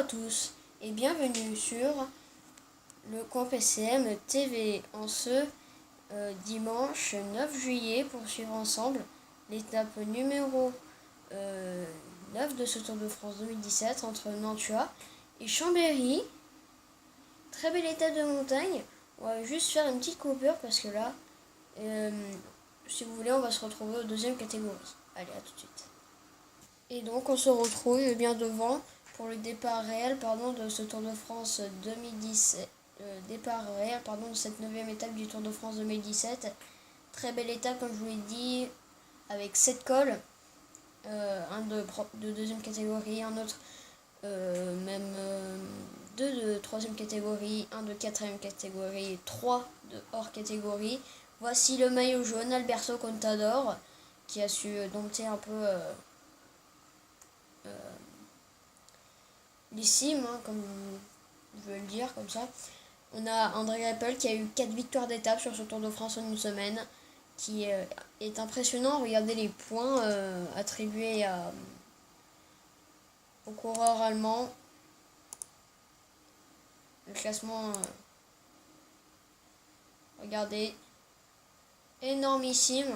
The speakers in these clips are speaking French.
à tous et bienvenue sur le coin PCM TV en ce dimanche 9 juillet pour suivre ensemble l'étape numéro 9 de ce Tour de France 2017 entre Nantua et Chambéry. Très belle étape de montagne. On va juste faire une petite coupure parce que là, si vous voulez, on va se retrouver aux deuxième catégorie. Allez, à tout de suite. Et donc on se retrouve bien devant pour le départ réel de ce Tour de France 2017. De cette 9e étape du Tour de France 2017. Très belle étape comme je vous l'ai dit, avec 7 cols. Un de deuxième catégorie, un autre deux de troisième catégorie, un de quatrième catégorie, 3 de hors catégorie. Voici le maillot jaune, Alberto Contador, qui a su dompter un peu les cimes, comme je veux le dire, comme ça. On a André Greipel qui a eu 4 victoires d'étape sur ce Tour de France en une semaine, qui est impressionnant. Regardez les points attribués aux coureurs allemands. Le classement, regardez, énormissime.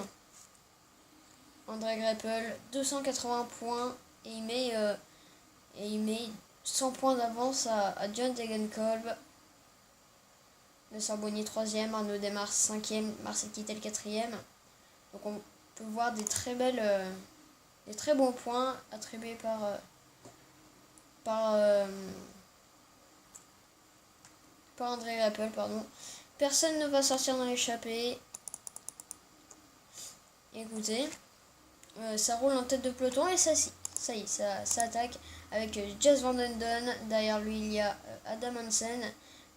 André Greipel, 280 points et il met 100 points d'avance à John Degenkolb. Le Charbonnier 3e, Arnaud Démare 5e, Marcel Kittel 4e. Donc on peut voir des très bons points attribués par André Greipel, Personne ne va sortir dans l'échappée. Écoutez, ça roule en tête de peloton et ça y est, ça attaque avec Jess Van Den Donn. Derrière lui, il y a Adam Hansen,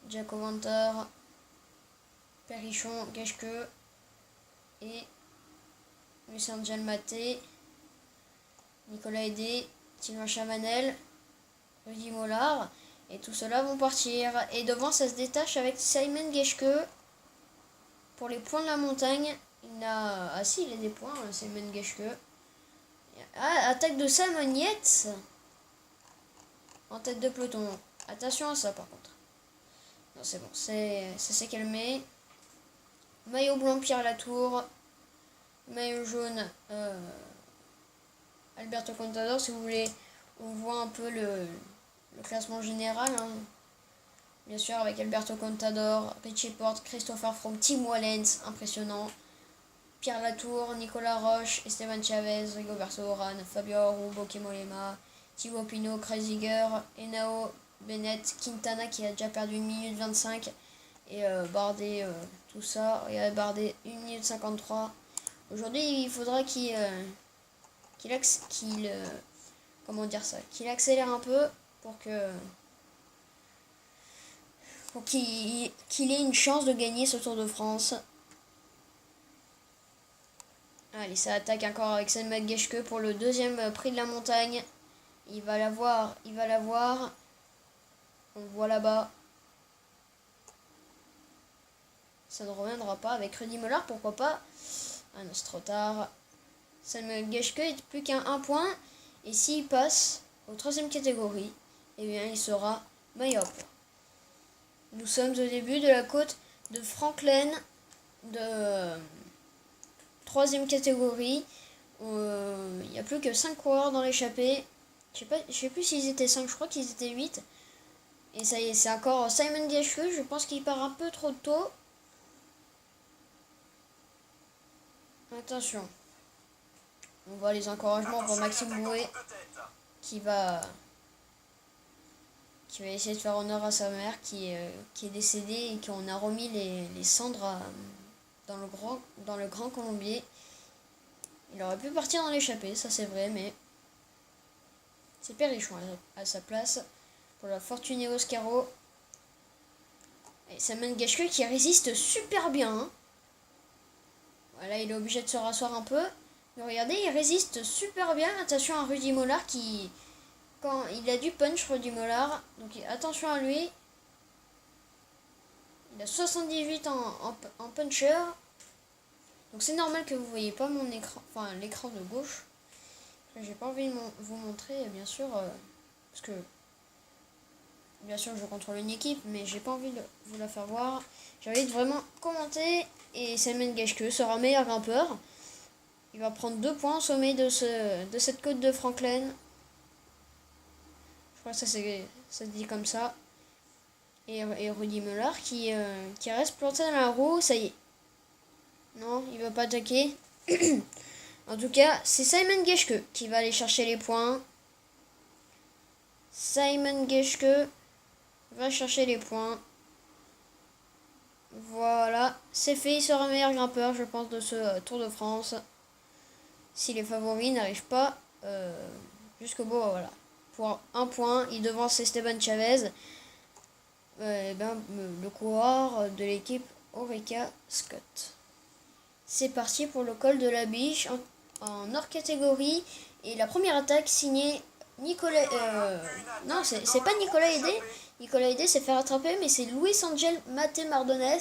Jaco Vanter, Perrichon, Geschke et Lucien Maté, Nicolas Hédé, Sylvain Chavanel, Rudy Mollard. Et tout cela vont partir. Et devant, ça se détache avec Simon Geschke. Pour les points de la montagne, il a... Ah si, il a des points, Simon Geschke. Ah, attaque de Simon Yates en tête de peloton. Attention à ça, par contre. Non, c'est bon, ça s'est calmé. Maillot blanc, Pierre Latour. Maillot jaune, Alberto Contador. Si vous voulez, on voit un peu le classement général, bien sûr, avec Alberto Contador, Richie Porte, Christopher Froome, Tim Wallens, impressionnant, Pierre Latour, Nicolas Roche, Esteban Chavez, Rigoberto Urán, Fabio Aru, Bauke Mollema, Thibaut Pinot, Kreisiger, Henao Bennett, Quintana qui a déjà perdu 1 minute 25 et Bardet, tout ça. Regardez, Bardet 1 minute 53. Aujourd'hui, il faudra qu'il accélère un peu pour qu'il ait une chance de gagner ce Tour de France. Allez, ça attaque encore avec Simon Geschke pour le deuxième prix de la montagne. Il va l'avoir. On le voit là-bas. Ça ne reviendra pas avec Rudy Mollard, pourquoi pas. Ah non, c'est trop tard. Simon Geschke est plus qu'à 1 point. Et s'il passe aux troisième catégorie, eh bien il sera maillot. Nous sommes au début de la côte de Franklin, de troisième catégorie. Il n'y a plus que 5 coureurs dans l'échappée. Je sais plus s'ils étaient 5, je crois qu'ils étaient 8. Et ça y est, c'est encore Simon Geschke. Je pense qu'il part un peu trop tôt. Attention. On voit les encouragements pour Maxime Bouet qui va essayer de faire honneur à sa mère qui est décédée et qu'on a remis les cendres dans le Grand Colombier. Il aurait pu partir dans l'échappée, ça c'est vrai, mais c'est Perrichon à sa place pour la Fortuné Oscaro. Et Simon Geschke qui résiste super bien. Voilà, il est obligé de se rasseoir un peu. Mais regardez, il résiste super bien. Attention à Rudy Mollard quand il a du punch, Rudy Mollard. Donc attention à lui. Il a 78 en puncher. Donc c'est normal que vous ne voyez pas mon écran, enfin l'écran de gauche. J'ai pas envie de vous montrer, bien sûr, parce que Bien sûr, je contrôle une équipe, mais j'ai pas envie de vous la faire voir. J'ai envie de vraiment commenter. Et Simon Geschke sera meilleur grimpeur. Il va prendre 2 points au sommet de cette côte de Franklin. Je crois que ça se dit comme ça. Et Rudy Müller qui reste planté dans la roue. Ça y est. Non, il va pas attaquer. En tout cas, c'est Simon Geschke qui va aller chercher les points. Simon Geschke va chercher les points. Voilà, c'est fait. Il sera meilleur grimpeur, je pense, de ce Tour de France. Si les favoris n'arrivent pas jusqu'au bout, voilà. Pour 1 point, il devance Esteban Chavez. Le coureur de l'équipe Orica Scott. C'est parti pour le col de la Biche en hors catégorie. Et la première attaque signée Nicolas... non, c'est pas Nicolas Aidé. Nicolas Aidé s'est fait rattraper, mais c'est Luis Angel Maté Mardones.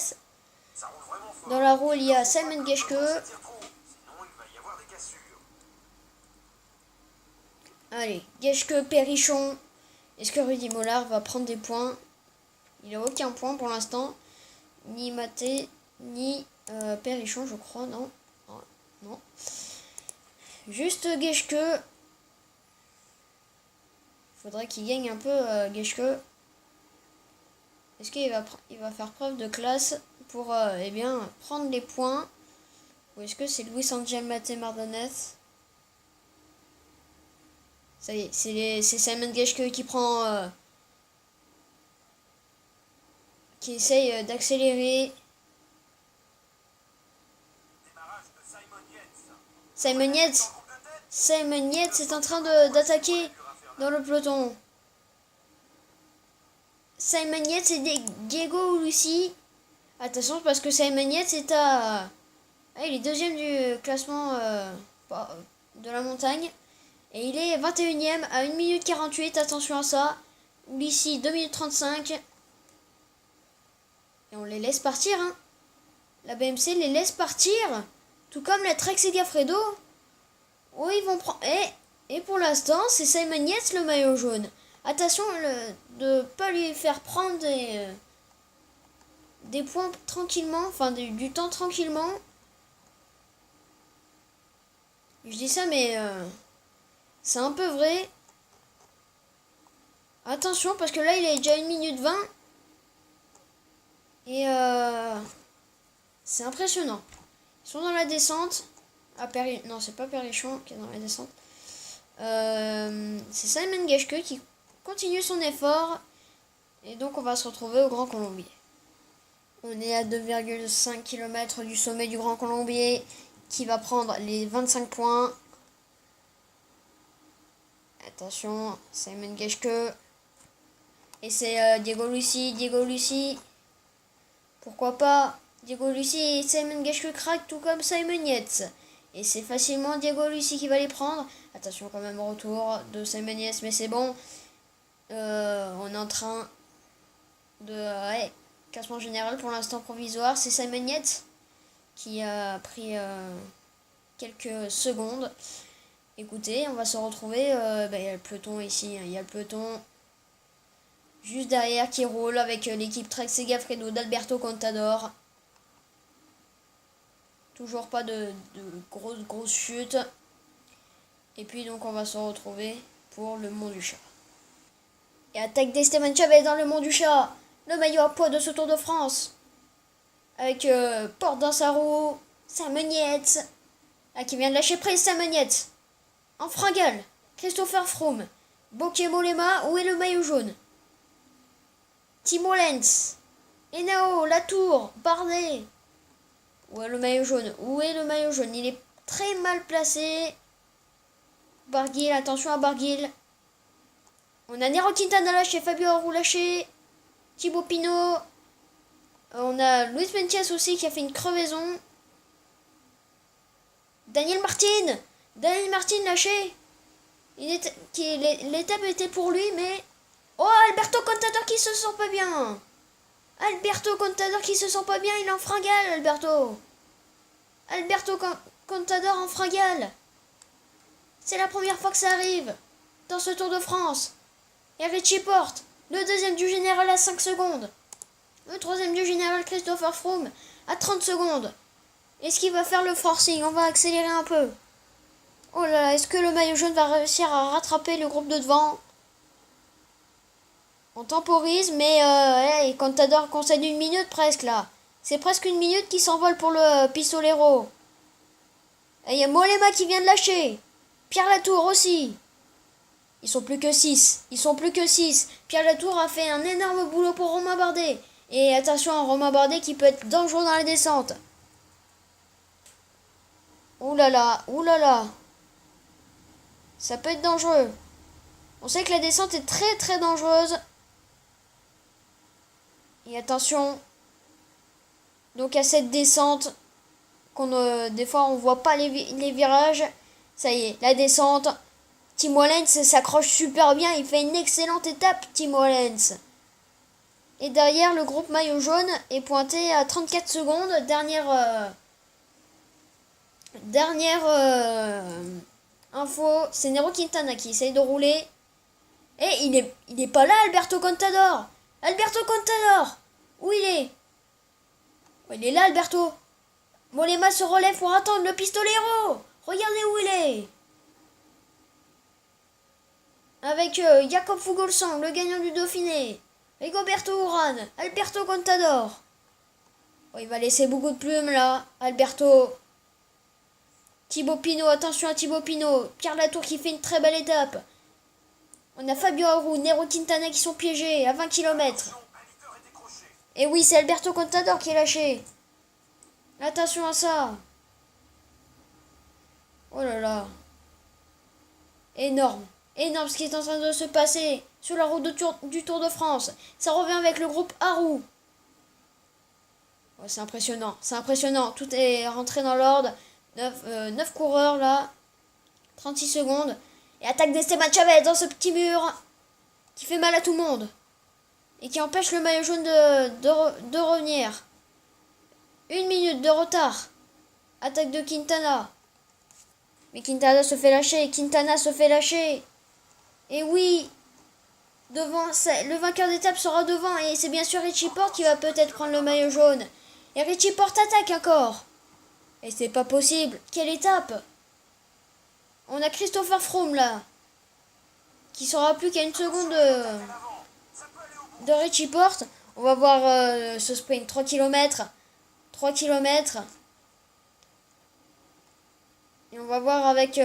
Dans la roue, il y a Simon Geschke. Allez, Geschke, Perrichon. Est-ce que Rudy Mollard va prendre des points? Il n'a aucun point pour l'instant. Ni Maté, ni Perrichon, je crois, non. Non. Juste Geschke. Faudrait qu'il gagne un peu Geschke. Est-ce qu'il va faire preuve de classe pour prendre les points? Ou est-ce que c'est Luis Angel Maté Mardones? Ça y est, c'est Simon Geschke qui prend... qui essaye d'accélérer. Simon Yates est en train d'attaquer dans le peloton. Simon Yates et Diego Ulissi. Attention parce que Simon Yates est à... il est deuxième du classement de la montagne. Et il est 21ème à 1 minute 48. Attention à ça. Ulissi 2 minutes 35. Et on les laisse partir. Hein. La BMC les laisse partir. Tout comme la Trek Segafredo. Oh, ils vont prendre... Et pour l'instant, c'est Simon Yates le maillot jaune. Attention de ne pas lui faire prendre des points tranquillement. Enfin, du temps tranquillement. Je dis ça, mais c'est un peu vrai. Attention, parce que là, il est déjà 1 minute 20. Et c'est impressionnant. Ils sont dans la descente. Non, c'est pas Perrichon qui est dans la descente. C'est Simon Geschke qui continue son effort. Et donc, on va se retrouver au Grand Colombier. On est à 2,5 km du sommet du Grand Colombier qui va prendre les 25 points. Attention, Simon Geschke. Et c'est Diego Ulissi. Pourquoi pas Diego Ulissi et Simon Geschke craquent tout comme Simon Yates. Et c'est facilement Diego Ulissi qui va les prendre. Attention quand même au retour de Simon Yates, mais c'est bon. On est en train de... classement général pour l'instant provisoire. C'est Simon Yates qui a pris quelques secondes. Écoutez, on va se retrouver. Il y a le peloton ici. Il y a le peloton juste derrière qui roule avec l'équipe Trek Segafredo d'Alberto Contador. Toujours pas de grosses chutes. Et puis donc on va se retrouver pour le Mont du Chat. Et attaque d'Esteban Chavez dans le Mont du Chat. Le maillot à poids de ce Tour de France. Avec Porte dans sa roue. Simon Yates. Qui vient de lâcher prise Simon Yates. En fringale. Christopher Froome. Bokeh Mollema. Où est le maillot jaune? Timo Lenz. Henao. Latour. Bardet. Où est le maillot jaune? Il est très mal placé. Barguil, attention à Barguil. On a Nero Quintana lâché, Fabio Aru lâché, Thibaut Pinot. On a Luis Mencias aussi qui a fait une crevaison. Daniel Martin lâché. L'étape était pour lui, mais... Oh, Alberto Contador qui se sent pas bien. Il est en fringale, Alberto Contador en fringale. C'est la première fois que ça arrive dans ce Tour de France. Et Richie Porte Le deuxième du général à 5 secondes. Le troisième du général Christopher Froome à 30 secondes. Est-ce qu'il va faire le forcing? On va accélérer un peu. Oh là là, est-ce que le maillot jaune va réussir à rattraper le groupe de devant? On temporise, mais hey, Contador concède une minute presque là. C'est presque une minute qui s'envole pour le Pistolero. Et il y a Mollema qui vient de lâcher. Pierre Latour aussi. Ils sont plus que 6. Pierre Latour a fait un énorme boulot pour Romain Bardet. Et attention à Romain Bardet qui peut être dangereux dans la descente. Ouh là là, ouh là là. Ça peut être dangereux. On sait que la descente est très très dangereuse. Et attention. Donc à cette descente, des fois on voit pas les virages. Ça y est, la descente. Tim Wellens s'accroche super bien. Il fait une excellente étape, Tim Wellens. Et derrière, le groupe maillot jaune est pointé à 34 secondes. Dernière info, c'est Nairo Quintana qui essaye de rouler. Et il est pas là, Alberto Contador. Alberto Contador. Où il est? Oh, il est là, Alberto. Mollema se relève pour attendre le Pistolero. Regardez où il est. Avec Jakob Fuglsang, le gagnant du Dauphiné. Rigoberto Urán, Alberto Contador. Oh, il va laisser beaucoup de plumes là, Alberto. Thibaut Pinot, attention à Thibaut Pinot. Pierre Latour qui fait une très belle étape. On a Fabio Aru, Nairo Quintana qui sont piégés à 20 km. Et oui, c'est Alberto Contador qui est lâché. Attention à ça. Oh là là. Énorme. Énorme ce qui est en train de se passer sur la route du Tour de France. Ça revient avec le groupe Aru. Oh, c'est impressionnant. C'est impressionnant. Tout est rentré dans l'ordre. 9 coureurs là. 36 secondes. Et attaque d'Esteban Chavez dans ce petit mur qui fait mal à tout le monde. Et qui empêche le maillot jaune de revenir. 1 minute de retard. Attaque de Quintana. Mais Quintana se fait lâcher. Et oui, le vainqueur d'étape sera devant. Et c'est bien sûr Richie Porte qui va peut-être prendre le maillot jaune. Et Richie Porte attaque encore. Et c'est pas possible. Quelle étape? On a Christopher Froome là. Qui sera plus qu'à 1 seconde de Richie Porte. On va voir ce sprint. 3 km. Et on va voir avec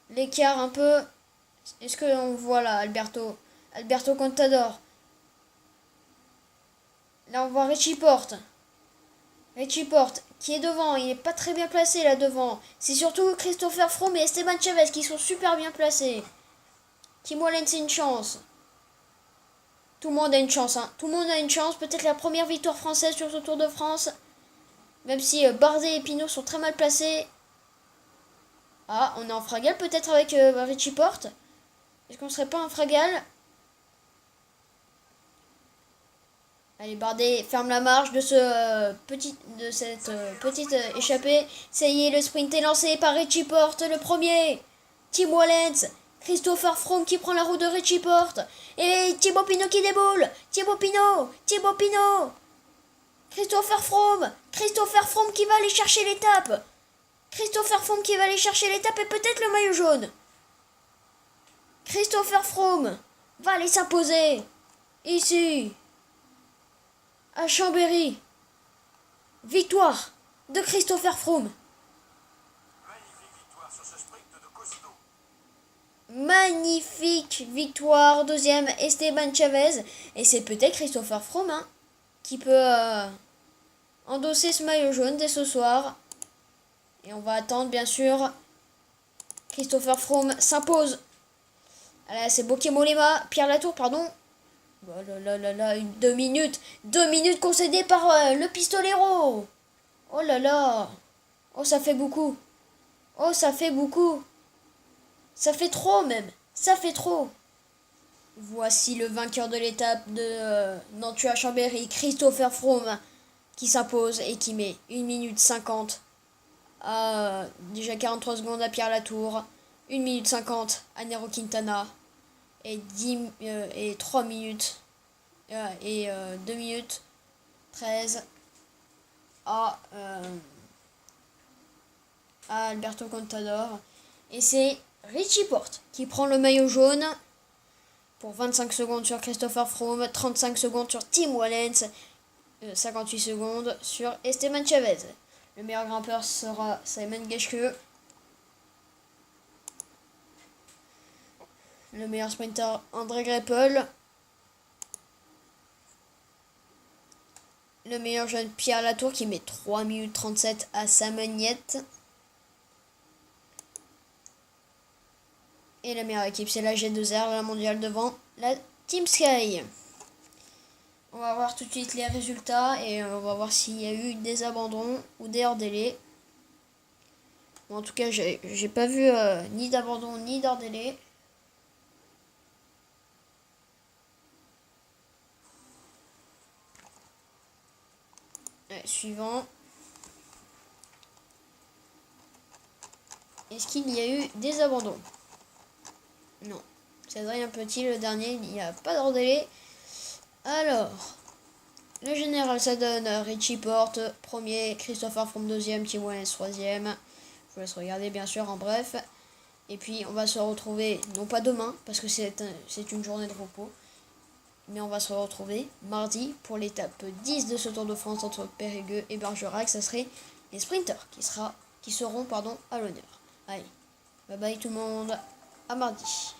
l'écart un peu. Est-ce qu'on voit là Alberto Contador. Là on voit Richie Porte qui est devant. Il n'est pas très bien placé là devant. C'est surtout Christopher Froome et Esteban Chavez qui sont super bien placés. Tim Wellens c'est une chance. Tout le monde a une chance. Tout le monde a une chance. Peut-être la première victoire française sur ce Tour de France. Même si Bardet et Pinot sont très mal placés. Ah, on est en fragale peut-être avec Richie Porte. Est-ce qu'on serait pas en fragale? Allez, Bardet ferme la marche de cette petite échappée. Ça y est, le sprint est lancé par Richie Porte, le premier. Tim Wellens, Christopher Froome qui prend la route de Richie Porte. Et Thibaut Pinot qui déboule. Thibaut Pinot. Christopher Froome qui va aller chercher l'étape. Et peut-être le maillot jaune. Christopher Froome va aller s'imposer. Ici. À Chambéry. Victoire de Christopher Froome. Magnifique victoire. Deuxième, Esteban Chavez. Et c'est peut-être Christopher Froome qui peut endosser ce maillot jaune dès ce soir. Et on va attendre bien sûr. Christopher Froome s'impose. Là, c'est Bokeh Mollema. Pierre Latour, pardon. Oh là là là, 2 minutes. 2 minutes concédées par le Pistolero. Oh là là. Oh, ça fait beaucoup. Ça fait trop même. Ça fait trop. Voici le vainqueur de l'étape de Nantua à Chambéry, Christopher Froome, qui s'impose et qui met 1 minute 50 à déjà 43 secondes à Pierre Latour, 1 minute 50 à Nairo Quintana. et 3 minutes et 2 minutes 13 à Alberto Contador. Et c'est Richie Porte qui prend le maillot jaune pour 25 secondes sur Christopher Froome, 35 secondes sur Tim Wallens, 58 secondes sur Esteban Chavez. Le meilleur grimpeur sera Simon Geschke. Le meilleur sprinter André Greipel. Le meilleur jeune Pierre Latour qui met 3 minutes 37 à Samognette. Et la meilleure équipe, c'est la G2R, la mondiale devant la Team Sky. On va voir tout de suite les résultats et on va voir s'il y a eu des abandons ou des hors-délais. Bon, en tout cas, j'ai pas vu ni d'abandon ni d'hors-délai. Suivant. Est-ce qu'il y a eu des abandons? Non. C'est Adrien Petit, le dernier, il n'y a pas d'hors-délai. Alors, le général, ça donne Richie Porte, premier, Christopher Froome, deuxième, Tim Wallens, troisième. Je vous laisse regarder, bien sûr, en bref. Et puis, on va se retrouver, non pas demain, parce que c'est une journée de repos, mais on va se retrouver mardi pour l'étape 10 de ce Tour de France entre Périgueux et Bergerac. Ça serait les sprinters qui seront à l'honneur. Allez, bye bye tout le monde, à mardi.